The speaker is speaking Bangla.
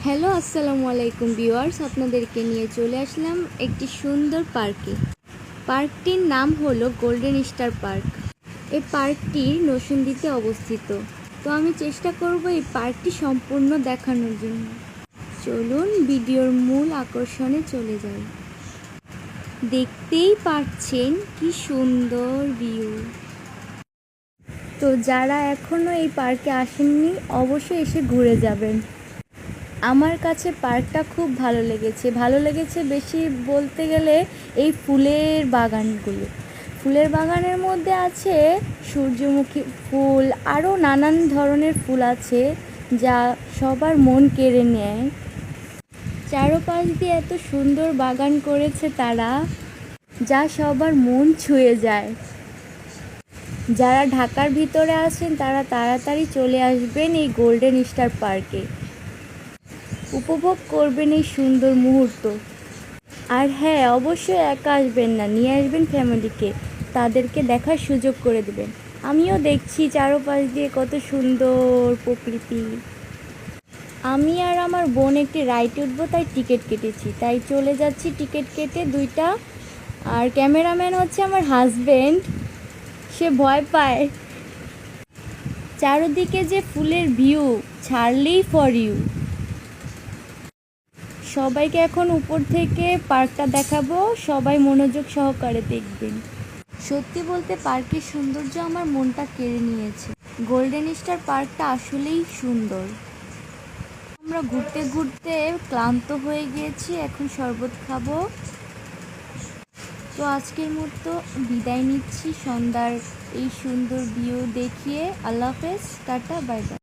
হ্যালো আসসালামু আলাইকুম ভিউয়ার্স, আপনাদেরকে নিয়ে চলে আসলাম একটি সুন্দর পার্কে। পার্কটির নাম হলো গোল্ডেন স্টার পার্ক। এই পার্কটি নরসিংদীতে অবস্থিত। তো আমি চেষ্টা করব এই পার্কটি সম্পূর্ণ দেখানোর জন্য। চলুন ভিডিওর মূল আকর্ষণে চলে যাই। দেখতেই পাচ্ছেন কি সুন্দর ভিউ। তো যারা এখনও এই পার্কে আসেননি অবশ্যই এসে ঘুরে যাবেন। আমার কাছে পার্কটা খুব ভালো লেগেছে বেশি বলতে গেলে এই ফুলের বাগানের মধ্যে আছে সূর্যমুখী ফুল, আরও নানান ধরনের ফুল আছে যা সবার মন কেড়ে নেয়। চারপাশ দিয়ে এত সুন্দর বাগান করেছে তারা, যা সবার মন ছুঁয়ে যায়। যারা ঢাকার ভিতরে আছেন তারা তাড়াতাড়ি চলে আসবেন এই গোল্ডেন স্টার পার্কে, উপভোগ করবেন এই সুন্দর মুহূর্ত। আর হ্যাঁ, অবশ্যই একা আসবেন না, নিয়ে আসবেন ফ্যামিলিকে, তাদেরকে দেখার সুযোগ করে দেবেন। আমিও দেখছি চারপাশ দিয়ে কত সুন্দর প্রকৃতি। আমি আর আমার বোন একটি রাইডে উঠবো, তাই টিকিট কেটেছি, তাই চলে যাচ্ছি টিকিট কেটে দুইটা। আর ক্যামেরাম্যান হচ্ছে আমার হাজব্যান্ড, সে ভয় পায়। চারদিকে যে ফুলের ভিউ, ছাড়লেই ফর ইউ। সবাইকে এখন উপর থেকে পার্কটা দেখাবো, সবাই মনোযোগ সহকারে দেখবেন। সত্যি বলতে পার্কের সৌন্দর্য আমার মনটা কেড়ে নিয়েছে। গোল্ডেন স্টার পার্কটা আসলেই সুন্দর। আমরা ঘুরতে ঘুরতে ক্লান্ত হয়ে গিয়েছি, এখন শরবত খাবো। তো আজকের মতো বিদায় নিচ্ছি সন্ধ্যার এই সুন্দর ভিউ দেখিয়ে। আল্লাহ হাফেজ, টাটা, বাই বাই।